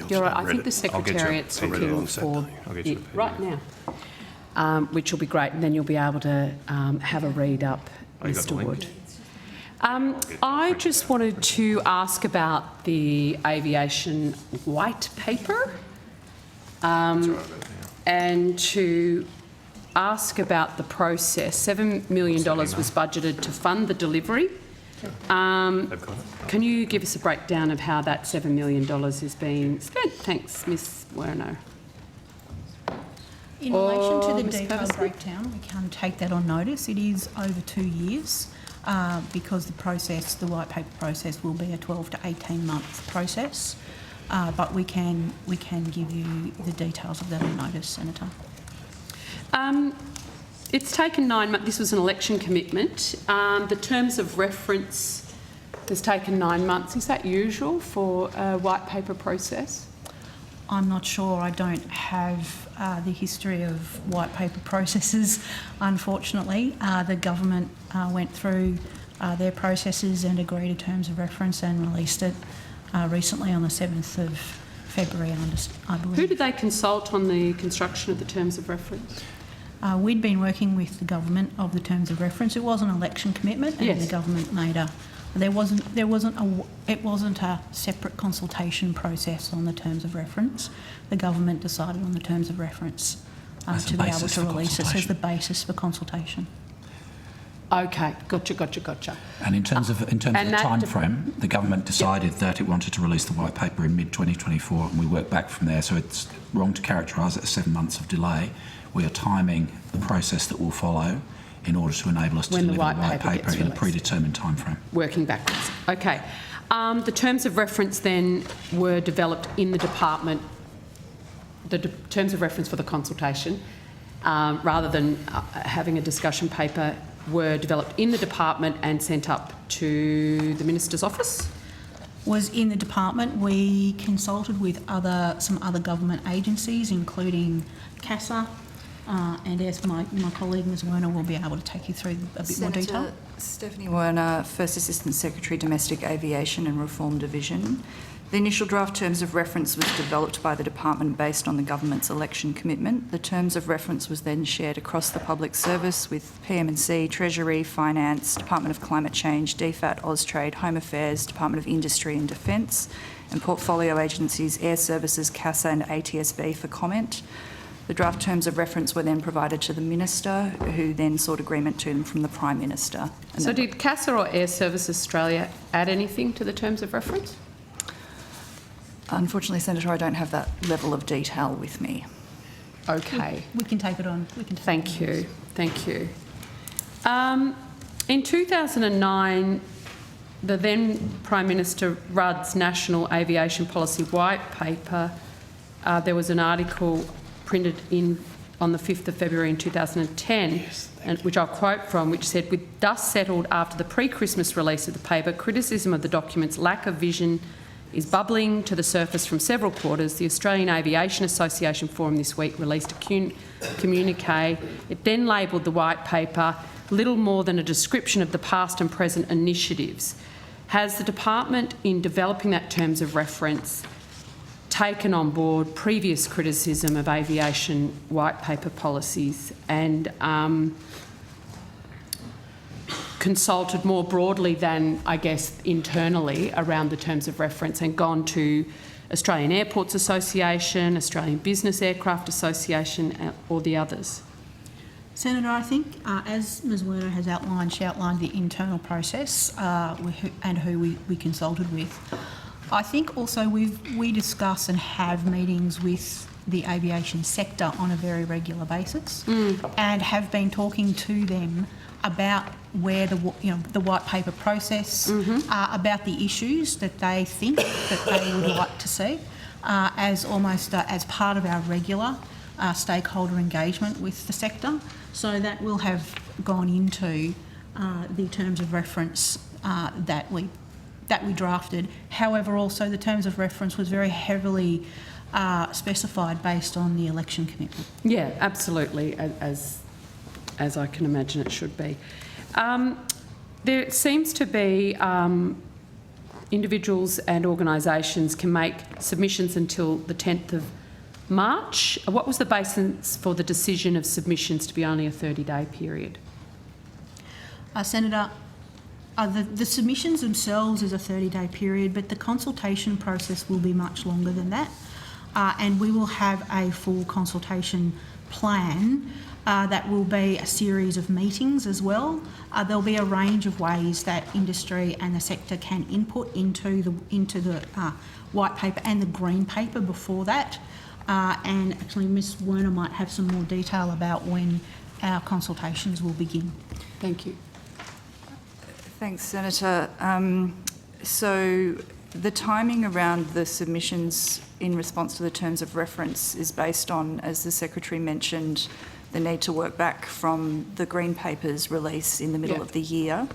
You're right. I think the Secretariat's looking for it right now, which will be great, and then you'll be able to have a read up, Mr. Wood. I just wanted to ask about the aviation white paper and to ask about the process. $7 million was budgeted to fund the delivery. Can you give us a breakdown of how that $7 million is being spent? Thanks, Ms Werner. In relation to the detailed breakdown, we can take that on notice. It is over 2 years because the white paper process will be a 12 to 18 month process. But we can give you the details of that on notice, Senator. It's taken 9 months. This was an election commitment. The terms of reference has taken 9 months. Is that usual for a white paper process? I'm not sure. I don't have the history of white paper processes, unfortunately. The government went through their processes and agreed to terms of reference and released it recently on the 7th of February, I believe. Who did they consult on the construction of the terms of reference? We'd been working with the government of the terms of reference. It was an election commitment, and the government made it wasn't a separate consultation process on the terms of reference. The government decided on the terms of reference to be able to release it as the basis for consultation. Okay, gotcha. And in terms of the time frame, the government decided that it wanted to release the white paper in mid-2024, and we worked back from there. So it's wrong to characterise it as 7 months of delay. We are timing the process that will follow in order to enable us to deliver the white paper in a predetermined time frame. Working backwards. Okay. The terms of reference then were developed in the department, the terms of reference for the consultation, rather than having a discussion paper, were developed in the department and sent up to the Minister's office? Was in the department. We consulted with some other government agencies, including CASA, and as my colleague Ms Werner will be able to take you through a bit more detail. Stephanie Werner, First Assistant Secretary, Domestic Aviation and Reform Division. The initial draft terms of reference was developed by the department based on the government's election commitment. The terms of reference was then shared across the public service with PM&C, Treasury, Finance, Department of Climate Change, DFAT, Austrade, Home Affairs, Department of Industry and Defence, and portfolio agencies Air Services, CASA and ATSB for comment. The draft terms of reference were then provided to the Minister, who then sought agreement to them from the Prime Minister. So did CASA or Air Services Australia add anything to the terms of reference? Unfortunately, Senator, I don't have that level of detail with me. Okay. We can take it on. Thank you. In 2009, the then Prime Minister Rudd's National Aviation Policy White Paper, there was an article printed on the 5th of February in 2010, which I'll quote from, which said, "With dust settled after the pre-Christmas release of the paper, criticism of the document's lack of vision is bubbling to the surface from several quarters. The Australian Aviation Association Forum this week released a communique. It then labelled the white paper little more than a description of the past and present initiatives. Has the department, in developing that terms of reference, taken on board previous criticism of aviation white paper policies and consulted more broadly than, I guess, internally around the terms of reference and gone to Australian Airports Association, Australian Business Aircraft Association or the others?" Senator, I think, as Ms Werner has outlined, she outlined the internal process and who we consulted with. I think also we discuss and have meetings with the aviation sector on a very regular basis and have been talking to them about where the white paper process, about the issues that they think that they would like to see as part of our regular stakeholder engagement with the sector. So that will have gone into the terms of reference that we drafted. However, also the terms of reference was very heavily specified based on the election commitment. Yeah, absolutely, as I can imagine it should be. There seems to be individuals and organisations can make submissions until the 10th of March. What was the basis for the decision of submissions to be only a 30-day period? Senator, the submissions themselves is a 30-day period, but the consultation process will be much longer than that. And we will have a full consultation plan that will be a series of meetings as well. There'll be a range of ways that industry and the sector can input into the white paper and the green paper before that. And actually Ms Werner might have some more detail about when our consultations will begin. Thank you. Thanks, Senator. So the timing around the submissions in response to the terms of reference is based on, as the Secretary mentioned, the need to work back from the Green Paper's release in the middle of the year.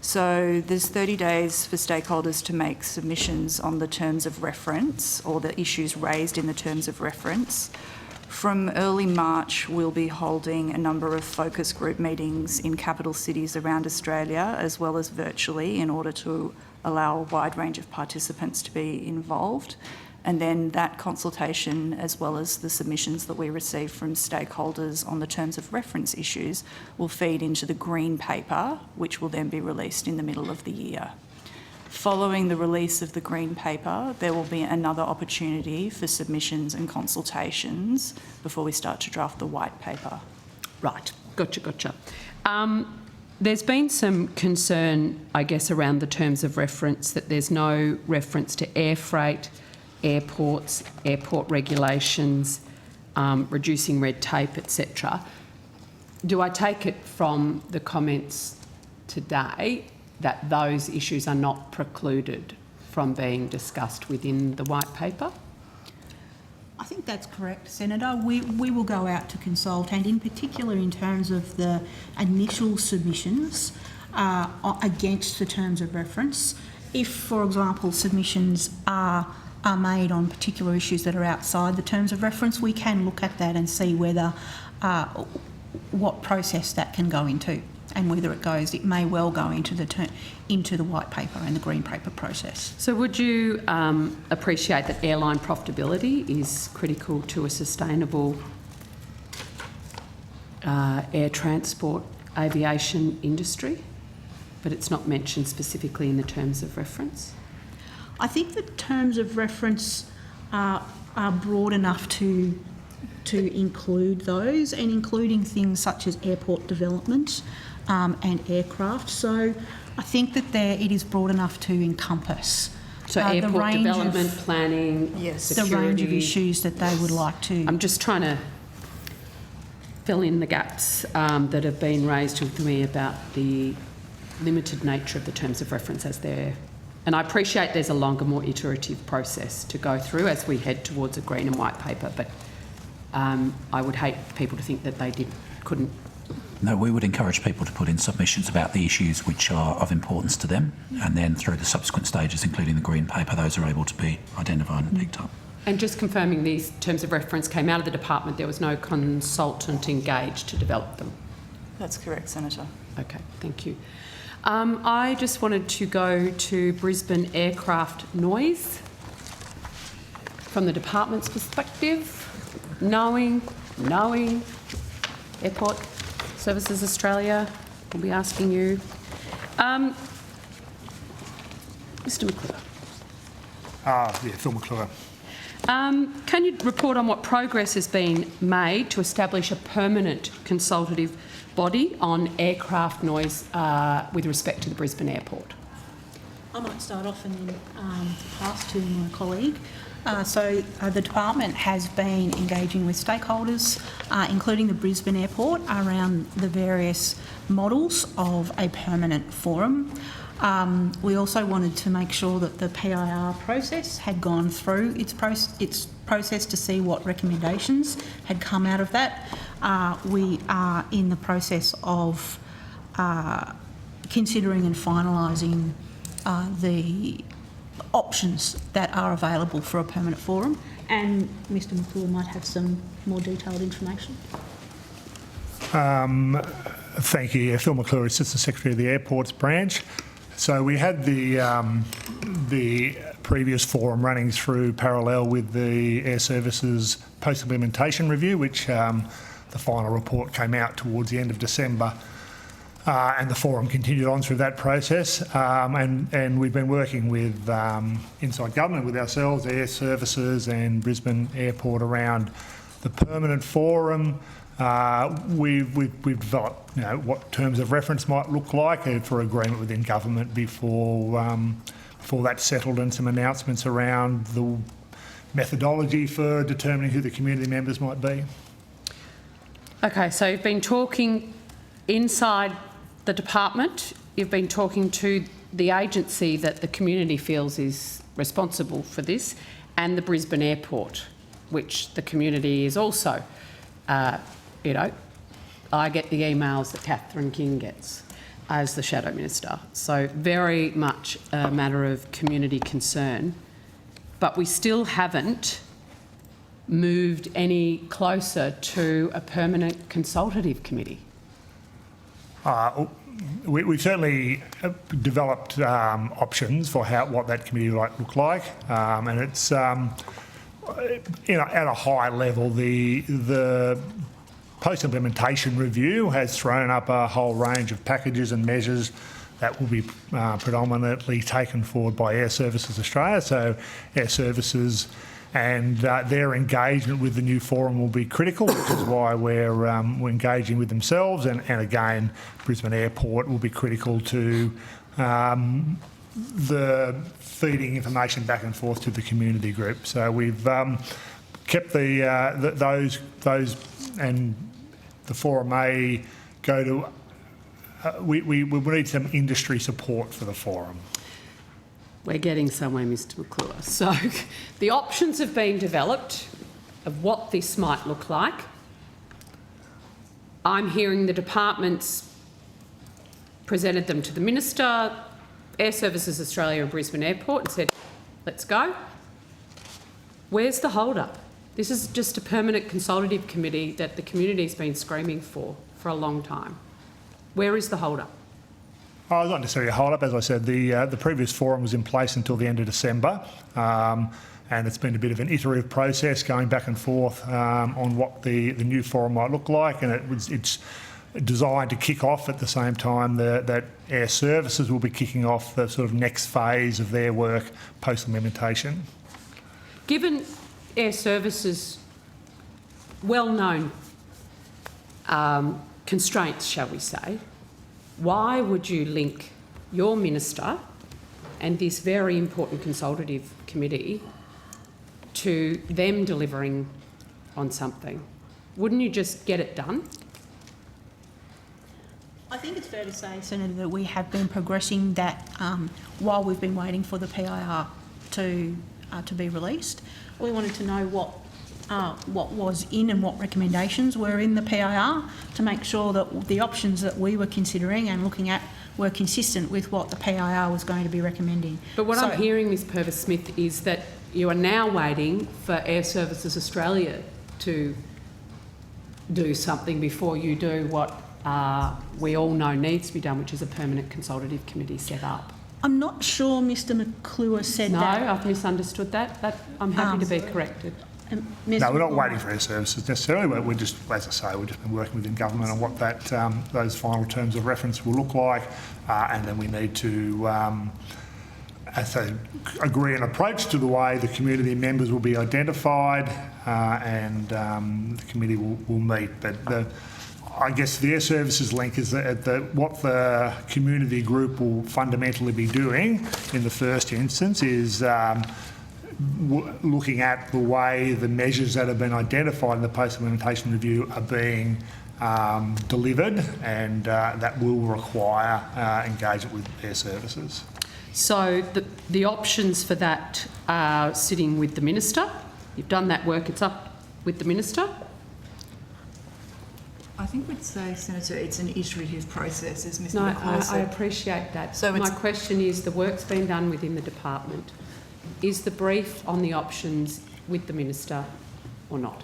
So there's 30 days for stakeholders to make submissions on the terms of reference or the issues raised in the terms of reference. From early March, we'll be holding a number of focus group meetings in capital cities around Australia, as well as virtually, in order to allow a wide range of participants to be involved. And then that consultation, as well as the submissions that we receive from stakeholders on the terms of reference issues, will feed into the Green Paper, which will then be released in the middle of the year. Following the release of the Green Paper, there will be another opportunity for submissions and consultations before we start to draft the White Paper. Right, gotcha. There's been some concern, I guess, around the terms of reference that there's no reference to air freight, airports, airport regulations, reducing red tape, etc. Do I take it from the comments today that those issues are not precluded from being discussed within the white paper? I think that's correct, Senator. We will go out to consult, and in particular in terms of the initial submissions against the terms of reference. If, for example, submissions are made on particular issues that are outside the terms of reference, we can look at that and see whether what process that can go into, and whether it may well go into the white paper and the green paper process. So would you appreciate that airline profitability is critical to a sustainable air transport aviation industry, but it's not mentioned specifically in the terms of reference? I think the terms of reference are broad enough to include those, and including things such as airport development and aircraft. So I think that it is broad enough to encompass so airport development, planning, security. The range of issues that they would like to. I'm just trying to fill in the gaps that have been raised with me about the limited nature of the terms of reference as they're. And I appreciate there's a longer, more iterative process to go through as we head towards a green and white paper, but I would hate people to think that they couldn't. No, we would encourage people to put in submissions about the issues which are of importance to them, and then through the subsequent stages, including the green paper, those are able to be identified and picked up. And just confirming these terms of reference came out of the department, there was no consultant engaged to develop them? That's correct, Senator. Okay, thank you. I just wanted to go to Brisbane aircraft noise from the department's perspective. Knowing Airport Services Australia will be asking you. Mr McClure. Phil McClure. Can you report on what progress has been made to establish a permanent consultative body on aircraft noise with respect to the Brisbane Airport? I might start off and then pass to my colleague. The department has been engaging with stakeholders, including the Brisbane Airport, around the various models of a permanent forum. We also wanted to make sure that the PIR process had gone through its process to see what recommendations had come out of that. We are in the process of considering and finalising the options that are available for a permanent forum, and Mr McClure might have some more detailed information. Thank you. Phil McClure, Assistant Secretary of the Airports Branch. So we had the previous forum running through parallel with the Air Services post-implementation review, which the final report came out towards the end of December. And the forum continued on through that process, and we've been working with inside government, with ourselves, Air Services and Brisbane Airport around the permanent forum. We've developed, what terms of reference might look like for agreement within government before that's settled, and some announcements around the methodology for determining who the community members might be. Okay, so you've been talking inside the department, you've been talking to the agency that the community feels is responsible for this, and the Brisbane Airport, which the community is also, I get the emails that Catherine King gets as the Shadow Minister. So very much a matter of community concern, but we still haven't moved any closer to a permanent consultative committee. We've certainly developed options for what that committee might look like, and it's at a high level. The post-implementation review has thrown up a whole range of packages and measures that will be predominantly taken forward by Air Services Australia. So Air Services and their engagement with the new forum will be critical, which is why we're engaging with themselves, and again, Brisbane Airport will be critical to the feeding information back and forth to the community group. So we've kept those, and the forum may go to. We need some industry support for the forum. We're getting somewhere, Mr McClure. So the options have been developed of what this might look like. I'm hearing the departments presented them to the Minister, Air Services Australia and Brisbane Airport, and said, let's go. Where's the hold-up? This is just a permanent consultative committee that the community's been screaming for a long time. Where is the hold-up? Oh, not necessarily a hold-up. As I said, the previous forum was in place until the end of December, and it's been a bit of an iterative process going back and forth on what the new forum might look like, and it's designed to kick off at the same time that Air Services will be kicking off the sort of next phase of their work post-implementation. Given Air Services' well-known constraints, shall we say, why would you link your minister and this very important consultative committee to them delivering on something? Wouldn't you just get it done? I think it's fair to say, Senator, that we have been progressing that while we've been waiting for the PIR to be released. We wanted to know what was in and what recommendations were in the PIR to make sure that the options that we were considering and looking at were consistent with what the PIR was going to be recommending. But what I'm hearing, Ms Purvis-Smith, is that you are now waiting for Air Services Australia to do something before you do what we all know needs to be done, which is a permanent consultative committee set up. I'm not sure Mr McClure said that. No, I've misunderstood that. I'm happy to be corrected. No, we're not waiting for Air Services necessarily. We're just, as I say, we've just been working within government on what that those final terms of reference will look like, and then we need to, agree an approach to the way the community members will be identified, and the committee will meet. But I guess the Air Services link is that what the community group will fundamentally be doing in the first instance is looking at the way the measures that have been identified in the post-implementation review are being delivered, and that will require engagement with Air Services. So the options for that are sitting with the Minister. You've done that work, it's up with the Minister. I think we'd say, Senator, it's an iterative process, as Mr McClure No, said. I appreciate that. So my question is, the work's been done within the department. Is the brief on the options with the Minister or not?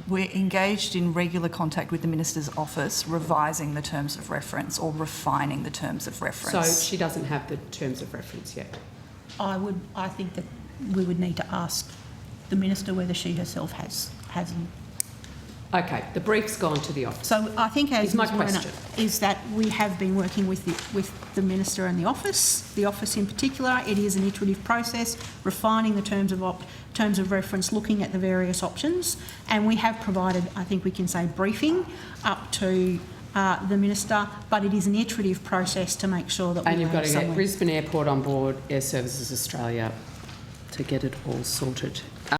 We're engaged in regular contact with the Minister's office, revising the terms of reference or refining the terms of reference. So she doesn't have the terms of reference yet? I think that we would need to ask the Minister whether she herself has them. Okay, the brief's gone to the office. So I think, as Is my Ms. Werner, question. is that we have been working with the Minister and the office in particular. It is an iterative process, refining the terms of reference, looking at the various options, and we have provided, I think we can say, briefing up to the Minister, but it is an iterative process to make sure that we And you've got to somewhere. get Brisbane Airport on board, Air Services Australia, to get it all sorted.